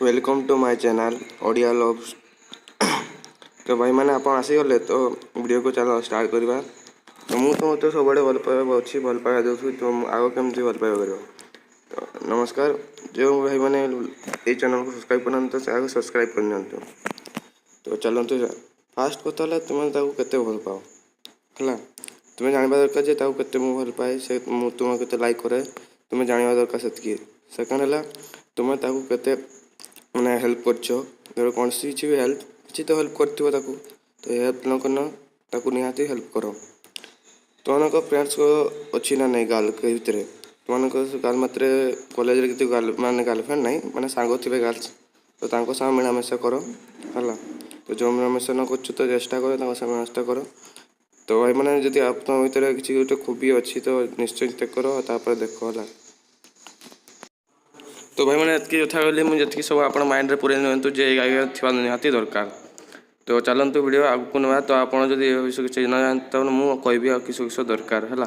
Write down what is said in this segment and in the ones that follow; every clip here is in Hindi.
Welcome to my channel Odia love. तो भाई मैंने आप आसीगले तो वीडियो को चलो स्टार्ट करवा। तो मुझे सब भल पाइबा अच्छी भल पाइबा दूसरी तो आग केमती भल पाइबा कर। तो नमस्कार जो भाई मैंने ये चैनल को सब्सक्राइब करना तो आगे सब्सक्राइब करनी। तो चलते फास्ट कथा तुम के भल पाओ है तुम्हें जानवा दरकार जे के भल पाए से तुम के लाइक करे तुम्हें जानवा दरकार से। सेकेंड है तुम्हें के मैंने हेल्प कर कौन सी भी हेल्प किसी तो हेल्प कर तो हेल्प न करना निहाती हेल्प कर। तुम फ्रेंड्स को अच्छी ना नहीं गार्ल के भितर तुम गार्ल मात्र कॉलेज माने गर्लफ्रेंड नहीं माने सांग थे गार्ल्स तो साथ मिलामेशा कर है। तो जो मिलामेशा न कर तो चेष्टा कर मिलामेशा कर। तो भाई मैंने जब आप भर किसी गोटे खूबी अच्छी तो निश्चय चेक कर तापर देख है। तो भाई मैंने ये कथा कहली मुझे सब आप माइंड में पूरे नियंतु जे थी निहाती दरकार। तो चलतु वीडियो आगू ना तो आपड़ जब विषय किसी न जानते तो मुझे कहि किस किस दरकार है।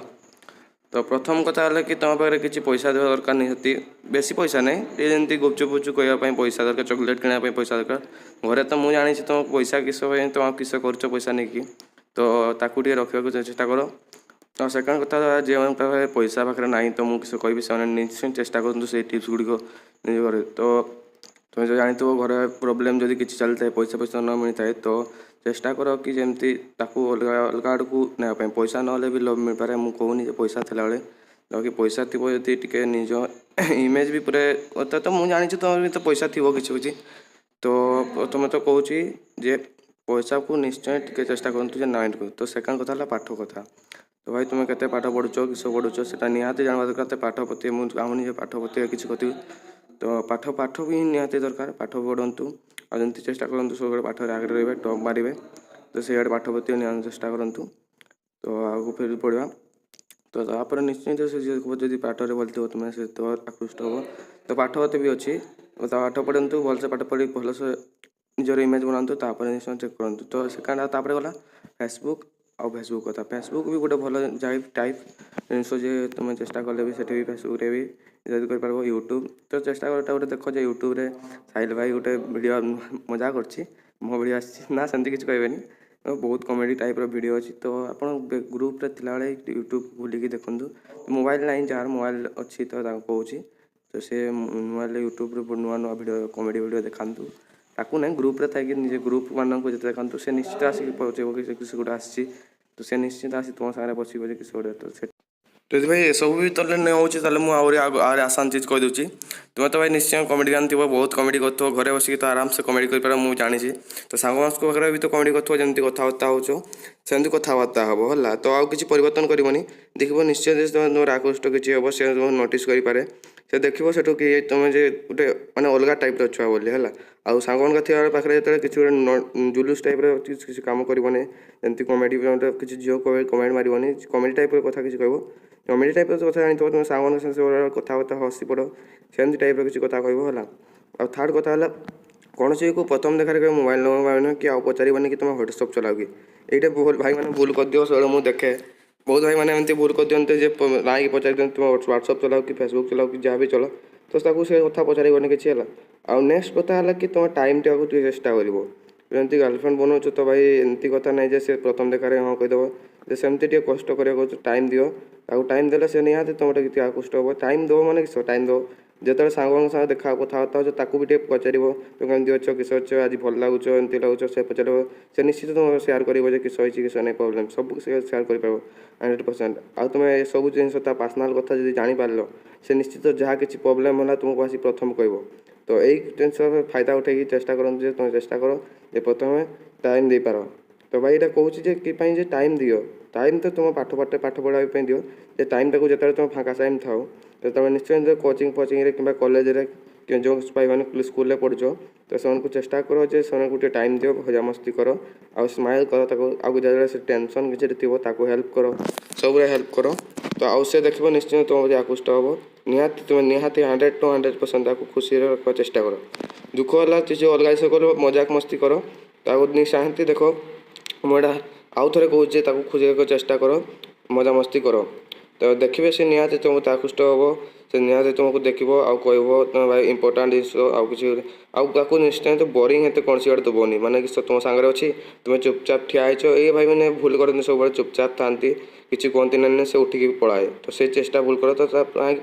तो प्रथम कथा है कि तुम पाखे किसी पैसा देवा दरकार निहाती बेसी पैसा नहीं ये जमी गुपचुप गुपचुप कहवाई पैसा दरकार चॉकलेट किनापी पैसा दरकार घरे तो मुझे जानी तुम पैसा किस तुम किस कर पैसा नहीं तो ताकू रखा चेष्टा कर। तो सेकेंड कथा जो पैसा पाखे ना तो मुझे कहि से निश्चय चेष्टा करूँ से टिप्स गुड़िक निज घर। तो तुम जो जानी घर प्रोब्लेम जब किसी चलता है पैसा पैसा न मिलता है तो चेष्टा कर कि जमी अलग अलग आड़ को नापी पैसा ना भी लव मिल पाए मुझे कहूनी पैसा थी बेले बाकी पैसा थी जब टे निज इमेज भी पूरा तो मुझे जानी तुम भी तो पैसा थी किसी किसी तो प्रथम तो कहूँ जे पैसा को निश्चय टे चेष्टा करूँ नाइंड कर। तो सेकेंड कथा पाठ कथा तो भाई तुम के पाठ पढ़ुच किस पढ़ुच से निहाती जानवा दरकार पाठ प्रति मुझे चाहूनी पाठ प्रति किसी कथी तो पाठ पाठ भी निहाती दरकार पाठ पढ़ु आमती चेष्टा करूँ सब पाठ आगे रही टॉप मारे तो से पाठ प्रति चेष्टा करूँ। तो आगे फिर पढ़ा तो तापर निश्चय जब पाठ भल थो तुम्हें से तो आकृष्ट हम तो पाठ प्रति भी अच्छी तो पाठ पढ़ु भलसे पाठ पढ़ी भलसे निजर इमेज बनातु निश्चय चेक करूँ। तो सेकेंड तापर गला फेसबुक आ फेसबुक कथा फेसबुक भी गोटे भल टाइप जिनस तुम चेष्टा कले भी भी फेसबुक भी जब कर यूट्यूब तो चेष्टा कर गोटे देख जो यूट्यूब रे साहिल भाई गोटे वीडियो मजा कर मो वीडियो ना सेमती किसी कहे बहुत कॉमेडी टाइप वीडियो अच्छी तो आप ग्रुप रे थिला बेले यूट्यूब बुलिकी देखूँ मोबाइल ना जार मोबाइल अच्छी तो कहूँ तो से मोबाइल यूट्यूब नुआ नुआ वीडियो कॉमेडी वीडियो देखातु ताकू ना ग्रुप रे थी निजे ग्रुप मान को जिते देखा से निश्चित आसिक पहुँचे किसी गोटे आसी तो से निश्चित आसी तुम सारे बस किसी गोटे तो भाई ये सब भी तुम नहीं हो मुझे आगे आसान चीज कहीदे तुम्हें तो भाई निश्चय कमेडी गान थी बहुत कमेडी कर घरे बस तो आराम से कमेडी कर मुझे जानी तो सांग पाखे भी तो कमेडी कर जमी कथबार्ता हो सेमती कथबार्ता हम है तो आउ किसी परिवर्तन करनी देख निश्चय तुम आकृष्ट किसी हम से नोटिस करें से देख से कि तुम जे गोटे मैंने अलग टाइप छुआ बोली है आउ सांग थी पाखे जो किसी गोटे जुलूस टाइप किसी कम करनी जमी कमेडी किसी झील कमेंट मारनी कमेडी टाइप कथा किसी कह कमेडी टाइप कथा जानी तुम सांग कथबार्ता हसी पड़ सेमती टाइप किसी कथा कह आ थर्ड कथा है कौन सी को प्रथम देखार कह मोबाइल नंबर कि आउ पचारे कि तुम व्हाट्सअप चलाओ कि ये भाई मैंने भूल कर दियो सब मुझे देखे बहुत भाई मैंने एमती भूल कर दिखते ना कि पचार दिखते तुम व्हाट्सअप चलाओ कि फेसबुक चलाओ कि जहाँ भी चलो तो से कथा पचारे किसी है। आ नेक्स्ट कथा है कि तुम टाइम टे चेष्टा करमती गर्लफ्रेंड बनाऊँ तो भाई एमती कथा ना से प्रथम देखार हाँ कहीदेव सेमती टे कष्ट कर टाइम दियो टाइम देले से निहाती तुम गोटे आकृष्ट हम टाइम दो मैंने किस टाइम दो जो सांग साथ देखा कथबार्ता हो ताकू भी पचार तुम कमी अच्छ किस अच्छ आज भल लगुच एमती लगुच से पचार से निश्चित तुम सेयार कर किस किस नहीं प्रोब्लेम सब सेयार कर 100% आ तुम सब जिन पर्सनाल कथा जब जापार से निश्चित जहाँ किसी प्रोब्लेम है तुमको आसी प्रथम कह तो यही टेंशन फायदा उठे चेष्टा करूँ तुम चेष्टा कर प्रथम टाइम दे पार। तो भाई ये कहूँ टाइम दियो टाइम तो तुम पाठ पढ़ाई दियो जे टाइम टाक जो तुम फाँका टाइम थाओ तो तुम निश्चय कोचिंग फोचिंग कि कॉलेज जो भाई मैंने स्कूल पढ़ुच तो से चेष्टा करो जे से गोटे टाइम दियो मजा मस्ती कर आ स्माइल कर आगे जब से टेंशन किसी थी हेल्प कर सब हेल्प कर तो आउ से देख निश्चय तुम आकृष्ट हम निहाती तुम निहाती 100 to 100% खुशी रखा चेष्टा कर दुख है किसी अलग जिस कर मजाक मस्ती कर शांति देख मुझे आउ थे कहूँ खुशी रखा चेष्टा कर मजा मस्ती कर तो देखिए से निहाती तुम आकृष्ट हम से निहाती तुमको देखो आउ कह तुम भाई इंपोर्टाट जिस आउ कि आपको निश्चय तो बोरिंग हेते कौन सी देवनी माने कि तुम सागर अच्छी तुम चुपचाप ठिया ये भाई मैंने भूल करते सब चुपचाप था किसी कहती ना से उठिकी पलाए तो से चेष्टा भूल कर तो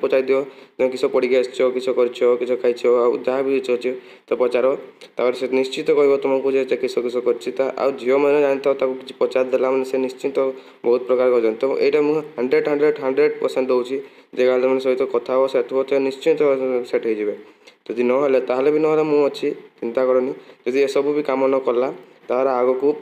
पचार दियो तुम किस पढ़ किस कर खाई जहाँ भी अच्छे तो पचार तापर से निश्चित कह तुमको किस किस कर झील मैंने जानी था कि पचारदेला मैंने से निश्चित बहुत प्रकार कर तो यहाँ मुझे 100% दूसरी जे गार्ल मैंने सहित कथा हो से निश्चित सेट हो जदि ना भी ना मुझे चिंता करनी जदि ये सब भी कम न कला तार आग को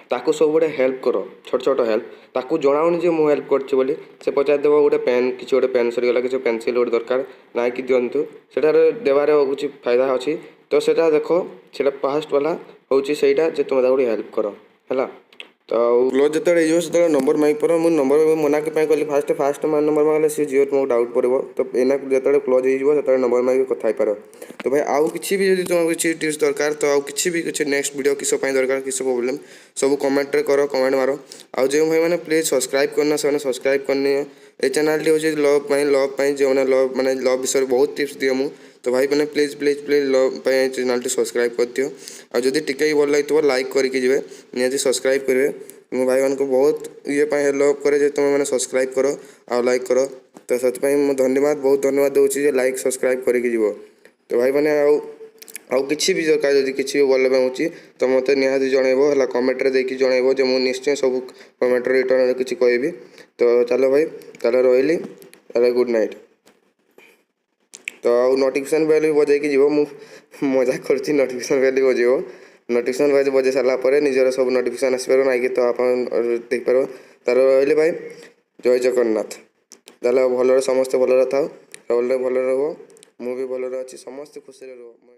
ताकू सब गोटे हेल्प कर छोट छोट हेल्प ताकू जनाऊनी जे मुझे हेल्प करछि बोली से पचार देव गोटे पेन किसी गोटे पेन सरीगला किसी पेनसिल गोटे दरकार ना कि दिंतु सेटार देवार कुछ फायदा अच्छी तो सेटा देख से फास्ट वाला हूँ से तुम गोटे हेल्प कर है तो क्लोज जो जो नंबर माइक पर मुझे नंबर मना कली फास्ट नंबर मांगले सी झील तुमको डाउट पड़ो तो एना जो क्लोज हो नंबर माइक कथा पार तो भाई आउ कि भी जब तुमको किसी टिप्स दरकार तो आउ कि भी किसी नेक्स्ट वीडियो किस दरकार किस प्रॉब्लम सब कमेंट कर कमेंट मार आउ जो भाई मैंने प्लीज सब्सक्राइब करना से सब्सक्राइब करनी ये चैनल हूँ लव जो मैंने लव माने लव विषय बहुत टिप्स दिए मुझे तो भाई मैंने please please please love channel subscribe कर दियो और जब टिके भल लगे लाइक करके जी निहती सब्सक्राइब करेंगे मो भाई मान को बहुत ये लव करे तुम मैंने सब्सक्राइब कर आ लाइक कर तो से धन्यवाद बहुत धन्यवाद दूसरी लाइक सब्सक्राइब करके जीव तो भाई मैंने आउ कि भी दरकार जब किसी भी भल पाऊँगी तो मत निहाती जनइबो है कमेंट देखिए जनइबो जो मुझे निश्चय सब कमेंट रिटर्न किसी कहबी तो चलो भाई चलो रही चलो गुड नाइट तो नोटिफिकेशन बेल भी बजे कि जीव मजा कर नोटिफिकेशन बेल भी बजेब नोटिफिकेशन बेल बजे सारापर निजर सब नोटिफिकेशन आसपार ना कि तो आप देखिपार तार रही भाई जय जगन्नाथ ताले भल समस्त भल था भल रहो मुझे भल अच्छी समस्त खुशी रहो।